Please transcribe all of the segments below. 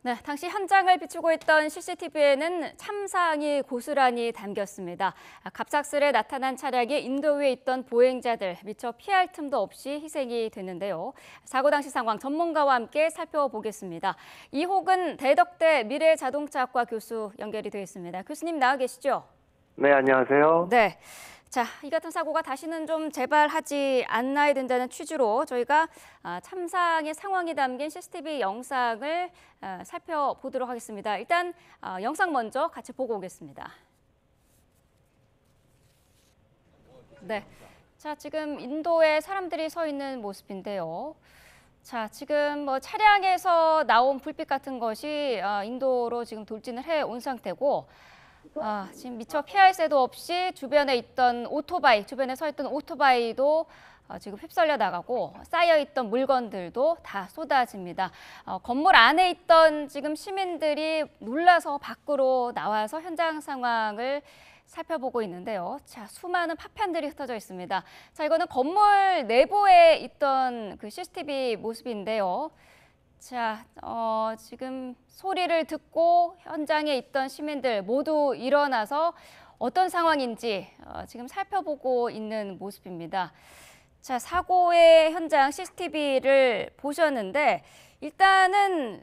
네, 당시 현장을 비추고 있던 CCTV에는 참상이 고스란히 담겼습니다. 갑작스레 나타난 차량이 인도 위에 있던 보행자들 미처 피할 틈도 없이 희생이 됐는데요. 사고 당시 상황 전문가와 함께 살펴보겠습니다. 이호근 대덕대 미래자동차학과 교수 연결이 되어 있습니다. 교수님 나와 계시죠? 네, 안녕하세요. 네. 자, 이 같은 사고가 다시는 좀 재발하지 않아야 된다는 취지로 저희가 참상의 상황이 담긴 CCTV 영상을 살펴보도록 하겠습니다. 일단 영상 먼저 같이 보고 오겠습니다. 네. 자, 지금 인도에 사람들이 서 있는 모습인데요. 자, 지금 뭐 차량에서 나온 불빛 같은 것이 인도로 지금 돌진을 해 온 상태고, 지금 미처 피할 새도 없이 주변에 있던 오토바이, 주변에 서 있던 오토바이도 지금 휩쓸려 나가고 쌓여있던 물건들도 다 쏟아집니다. 건물 안에 있던 지금 시민들이 놀라서 밖으로 나와서 현장 상황을 살펴보고 있는데요. 자, 수많은 파편들이 흩어져 있습니다. 자, 이거는 건물 내부에 있던 그 CCTV 모습인데요. 자, 지금 소리를 듣고 현장에 있던 시민들 모두 일어나서 어떤 상황인지 지금 살펴보고 있는 모습입니다. 자, 사고의 현장 CCTV를 보셨는데 일단은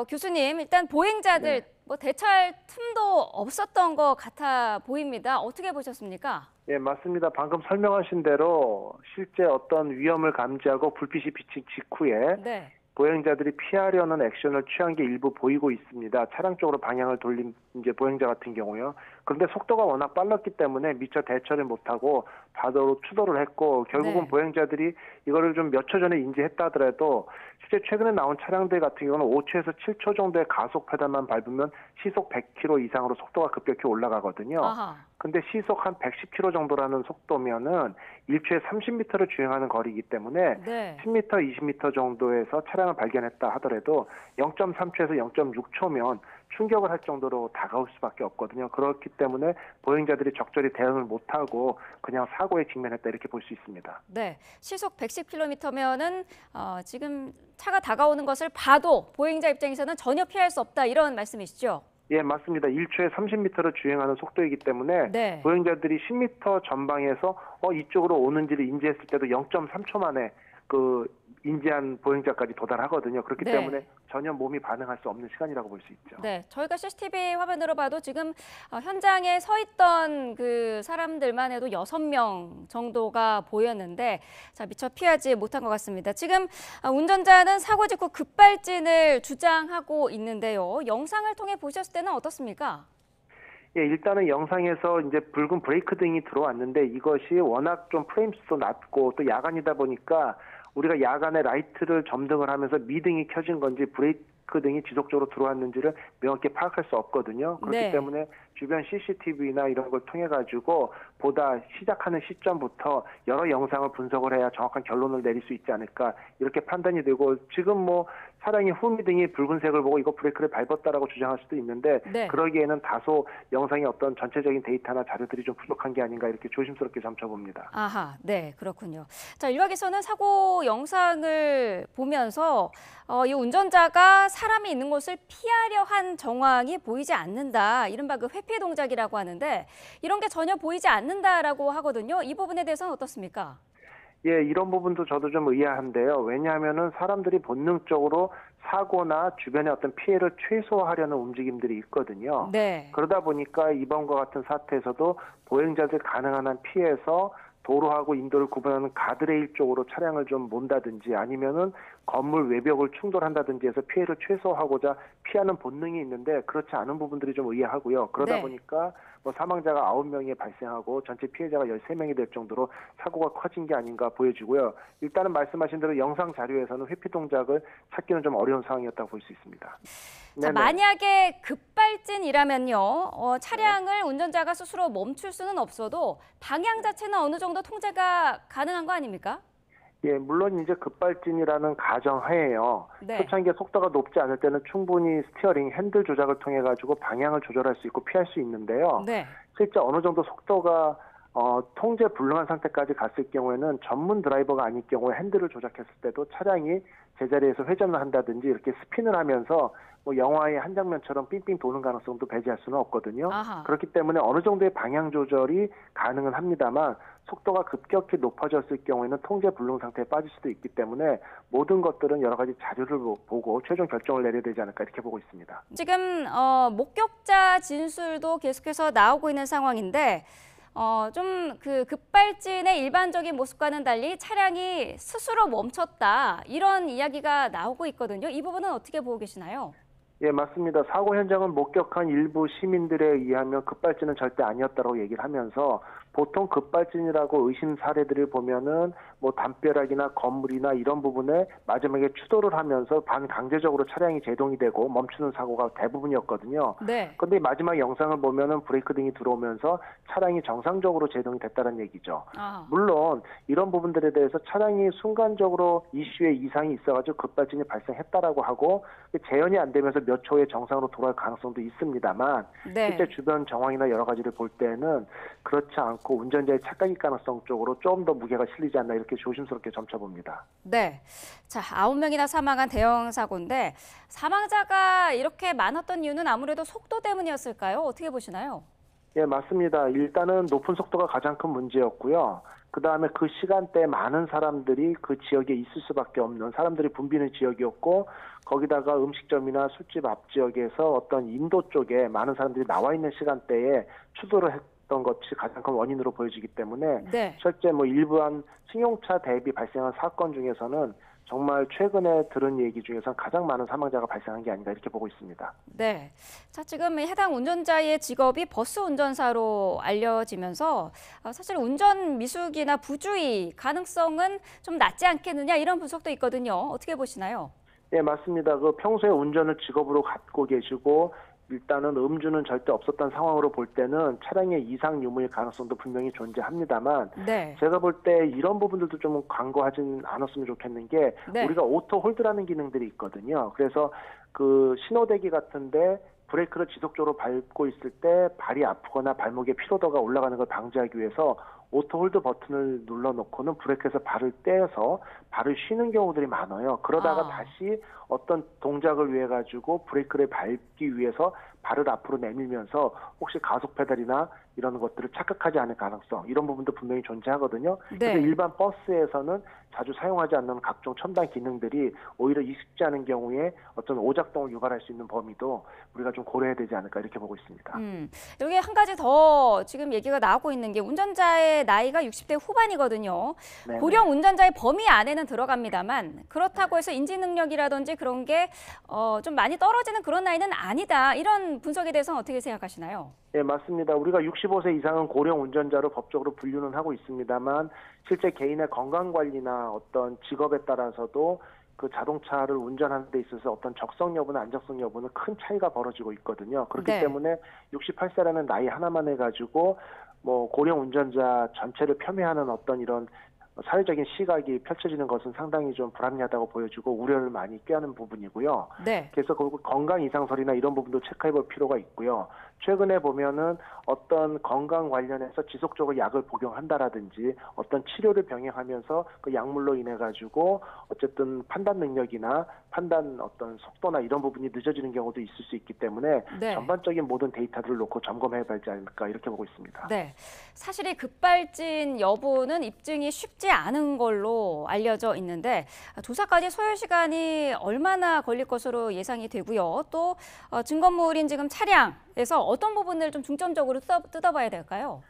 교수님, 일단 보행자들 뭐 대처할 틈도 없었던 것 같아 보입니다. 어떻게 보셨습니까? 예, 맞습니다. 방금 설명하신 대로 실제 어떤 위험을 감지하고 불빛이 비친 직후에 보행자들이 피하려는 액션을 취한 게 일부 보이고 있습니다. 차량 쪽으로 방향을 돌린 이제 보행자 같은 경우요. 그런데 속도가 워낙 빨랐기 때문에 미처 대처를 못하고 바로 추돌을 했고 결국은 보행자들이 이거를 좀 몇 초 전에 인지했다 하더라도 실제 최근에 나온 차량들 같은 경우는 5초에서 7초 정도의 가속 페달만 밟으면 시속 100km 이상으로 속도가 급격히 올라가거든요. 근데 시속 한 110km 정도라는 속도면은 1초에 30m를 주행하는 거리이기 때문에 10m, 20m 정도에서 차량을 발견했다 하더라도 0.3초에서 0.6초면 충격을 할 정도로 다가올 수밖에 없거든요. 그렇기 때문에 보행자들이 적절히 대응을 못하고 그냥 사고에 직면했다 이렇게 볼 수 있습니다. 네, 시속 110km면은 지금 차가 다가오는 것을 봐도 보행자 입장에서는 전혀 피할 수 없다 이런 말씀이시죠? 예, 맞습니다. 1초에 30m를 주행하는 속도이기 때문에 보행자들이 10m 전방에서 이쪽으로 오는지를 인지했을 때도 0.3초 만에 인지한 보행자까지 도달하거든요. 그렇기 때문에 전혀 몸이 반응할 수 없는 시간이라고 볼 수 있죠. 네, 저희가 CCTV 화면으로 봐도 지금 현장에 서 있던 그 사람들만 해도 6명 정도가 보였는데 자, 미처 피하지 못한 것 같습니다. 지금 운전자는 사고 직후 급발진을 주장하고 있는데요. 영상을 통해 보셨을 때는 어떻습니까? 예, 일단은 영상에서 이제 붉은 브레이크 등이 들어왔는데 이것이 워낙 좀 프레임수도 낮고 또 야간이다 보니까 우리가 야간에 라이트를 점등을 하면서 미등이 켜진 건지 브레이크 등이 지속적으로 들어왔는지를 명확히 파악할 수 없거든요. 그렇기 때문에 주변 CCTV나 이런 걸 통해 가지고 보다 시작하는 시점부터 여러 영상을 분석을 해야 정확한 결론을 내릴 수 있지 않을까 이렇게 판단이 되고 지금 뭐 차량의 후미등이 붉은색을 보고 이거 브레이크를 밟았다라고 주장할 수도 있는데 그러기에는 다소 영상의 어떤 전체적인 데이터나 자료들이 좀 부족한 게 아닌가 이렇게 조심스럽게 점쳐봅니다. 아하, 네, 그렇군요. 자, 일각에서는 사고 영상을 보면서 이 운전자가 사람이 있는 곳을 피하려 한 정황이 보이지 않는다. 이른바 그 회피 동작이라고 하는데 이런 게 전혀 보이지 않는다라고 하거든요. 이 부분에 대해서는 어떻습니까? 예, 이런 부분도 저도 좀 의아한데요. 왜냐하면은 사람들이 본능적으로 사고나 주변의 어떤 피해를 최소화하려는 움직임들이 있거든요. 그러다 보니까 이번과 같은 사태에서도 보행자들 가능한 한 피해서 도로하고 인도를 구분하는 가드레일 쪽으로 차량을 좀 몬다든지 아니면은 건물 외벽을 충돌한다든지 해서 피해를 최소화하고자 피하는 본능이 있는데 그렇지 않은 부분들이 좀 의아하고요. 그러다 보니까 뭐 사망자가 9명이 발생하고 전체 피해자가 13명이 될 정도로 사고가 커진 게 아닌가 보여지고요. 일단은 말씀하신 대로 영상 자료에서는 회피 동작을 찾기는 좀 어려운 상황이었다고 볼 수 있습니다. 자, 만약에 급발진이라면요. 차량을 운전자가 스스로 멈출 수는 없어도 방향 자체는 어느 정도 통제가 가능한 거 아닙니까? 예, 물론 이제 급발진이라는 가정하에요. 초창기에 속도가 높지 않을 때는 충분히 스티어링, 핸들 조작을 통해 가지고 방향을 조절할 수 있고 피할 수 있는데요. 실제 어느 정도 속도가 통제 불능한 상태까지 갔을 경우에는 전문 드라이버가 아닐 경우에 핸들을 조작했을 때도 차량이 제자리에서 회전을 한다든지 이렇게 스핀을 하면서 뭐 영화의 한 장면처럼 삥삥 도는 가능성도 배제할 수는 없거든요. 아하. 그렇기 때문에 어느 정도의 방향 조절이 가능은 합니다만 속도가 급격히 높아졌을 경우에는 통제 불능 상태에 빠질 수도 있기 때문에 모든 것들은 여러 가지 자료를 보고 최종 결정을 내려야 되지 않을까 이렇게 보고 있습니다. 지금 목격자 진술도 계속해서 나오고 있는 상황인데 좀 그 급발진의 일반적인 모습과는 달리 차량이 스스로 멈췄다 이런 이야기가 나오고 있거든요. 이 부분은 어떻게 보고 계시나요? 예, 맞습니다. 사고 현장을 목격한 일부 시민들에 의하면 급발진은 절대 아니었다고 얘기를 하면서 보통 급발진이라고 의심 사례들을 보면은 뭐 담벼락이나 건물이나 이런 부분에 마지막에 추돌을 하면서 반강제적으로 차량이 제동이 되고 멈추는 사고가 대부분이었거든요. 네. 그런데 마지막 영상을 보면은 브레이크 등이 들어오면서 차량이 정상적으로 제동이 됐다는 얘기죠. 물론 이런 부분들에 대해서 차량이 순간적으로 이슈에 이상이 있어가지고 급발진이 발생했다라고 하고 재현이 안 되면서 몇 초에 정상으로 돌아올 가능성도 있습니다만 네. 실제 주변 정황이나 여러 가지를 볼 때는 그렇지 않고 운전자의 착각일 가능성 쪽으로 좀 더 무게가 실리지 않나 이렇게 조심스럽게 점쳐봅니다. 네. 자, 9명이나 사망한 대형 사고인데 사망자가 이렇게 많았던 이유는 아무래도 속도 때문이었을까요? 어떻게 보시나요? 예, 맞습니다. 일단은 높은 속도가 가장 큰 문제였고요. 그다음에 그 시간대에 많은 사람들이 그 지역에 있을 수밖에 없는 사람들이 붐비는 지역이었고 거기다가 음식점이나 술집 앞 지역에서 어떤 인도 쪽에 많은 사람들이 나와 있는 시간대에 추돌을 했던 것이 가장 큰 원인으로 보여지기 때문에 네. 실제 뭐 일부한 승용차 대비 발생한 사건 중에서는 정말 최근에 들은 얘기 중에서 가장 많은 사망자가 발생한 게 아닌가 이렇게 보고 있습니다. 네. 자, 지금 해당 운전자의 직업이 버스 운전사로 알려지면서 사실 운전 미숙이나 부주의 가능성은 좀 낮지 않겠느냐 이런 분석도 있거든요. 어떻게 보시나요? 네, 맞습니다. 그 평소에 운전을 직업으로 갖고 계시고 일단은 음주는 절대 없었던 상황으로 볼 때는 차량의 이상 유무일 가능성도 분명히 존재합니다만 네. 제가 볼 때 이런 부분들도 좀 간과하진 않았으면 좋겠는 게 네. 우리가 오토 홀드라는 기능들이 있거든요. 그래서 그 신호대기 같은데 브레이크를 지속적으로 밟고 있을 때 발이 아프거나 발목의 피로도가 올라가는 걸 방지하기 위해서 오토 홀드 버튼을 눌러놓고는 브레이크에서 발을 떼서 발을 쉬는 경우들이 많아요. 그러다가 다시 어떤 동작을 위해 가지고 브레이크를 밟기 위해서 발을 앞으로 내밀면서 혹시 가속 페달이나 이런 것들을 착각하지 않을 가능성 이런 부분도 분명히 존재하거든요. 네. 그래서 일반 버스에서는 자주 사용하지 않는 각종 첨단 기능들이 오히려 익숙지 않은 경우에 어떤 오작동을 유발할 수 있는 범위도 우리가 좀 고려해야 되지 않을까 이렇게 보고 있습니다. 여기 한 가지 더 지금 얘기가 나오고 있는 게 운전자의 나이가 60대 후반이거든요. 네네. 고령 운전자의 범위 안에는 들어갑니다만 그렇다고 해서 인지 능력이라든지 그런 게 좀 많이 떨어지는 그런 나이는 아니다. 이런 분석에 대해서는 어떻게 생각하시나요? 네, 맞습니다. 우리가 65세 이상은 고령 운전자로 법적으로 분류는 하고 있습니다만 실제 개인의 건강관리나 어떤 직업에 따라서도 그 자동차를 운전하는 데 있어서 어떤 적성 여부나 안적성 여부는 큰 차이가 벌어지고 있거든요. 그렇기 네. 때문에 68세라는 나이 하나만 해가지고 뭐 고령 운전자 전체를 폄훼하는 어떤 이런 사회적인 시각이 펼쳐지는 것은 상당히 좀 불합리하다고 보여지고 우려를 많이 꾀하는 부분이고요. 네. 그래서 그 건강 이상설이나 이런 부분도 체크해볼 필요가 있고요. 최근에 보면은 어떤 건강 관련해서 지속적으로 약을 복용한다라든지 어떤 치료를 병행하면서 그 약물로 인해 가지고 어쨌든 판단 능력이나 판단 어떤 속도나 이런 부분이 늦어지는 경우도 있을 수 있기 때문에 네. 전반적인 모든 데이터들을 놓고 점검해야 되지 않을까 이렇게 보고 있습니다. 네. 사실 이 급발진 여부는 입증이 쉽지 않은 걸로 알려져 있는데 조사까지 소요 시간이 얼마나 걸릴 것으로 예상이 되고요. 또 증거물인 지금 차량에서 어떤 부분을 좀 중점적으로 뜯어봐야 될까요?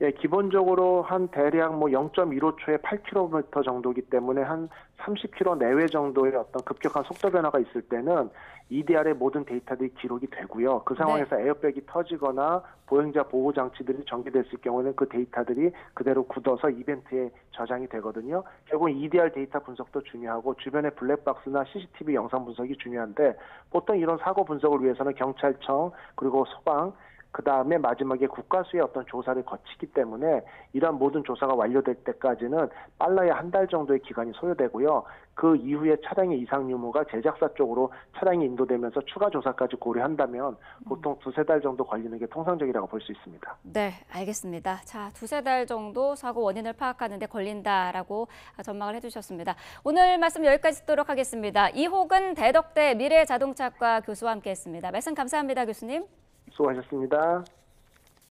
예, 기본적으로 한 대략 뭐 0.15초에 8km 정도이기 때문에 한 30km 내외 정도의 어떤 급격한 속도 변화가 있을 때는 EDR의 모든 데이터들이 기록이 되고요. 그 상황에서 네. 에어백이 터지거나 보행자 보호 장치들이 전개됐을 경우에는 그 데이터들이 그대로 굳어서 이벤트에 저장이 되거든요. 결국 EDR 데이터 분석도 중요하고 주변의 블랙박스나 CCTV 영상 분석이 중요한데 보통 이런 사고 분석을 위해서는 경찰청 그리고 소방 그 다음에 마지막에 국가수의 어떤 조사를 거치기 때문에 이러한 모든 조사가 완료될 때까지는 빨라야 한 달 정도의 기간이 소요되고요. 그 이후에 차량의 이상 유무가 제작사 쪽으로 차량이 인도되면서 추가 조사까지 고려한다면 보통 2~3달 정도 걸리는 게 통상적이라고 볼 수 있습니다. 네, 알겠습니다. 자, 2~3달 정도 사고 원인을 파악하는 데 걸린다라고 전망을 해주셨습니다. 오늘 말씀 여기까지 듣도록 하겠습니다. 이호근 대덕대 미래자동차과 교수와 함께했습니다. 말씀 감사합니다, 교수님. 수고하셨습니다.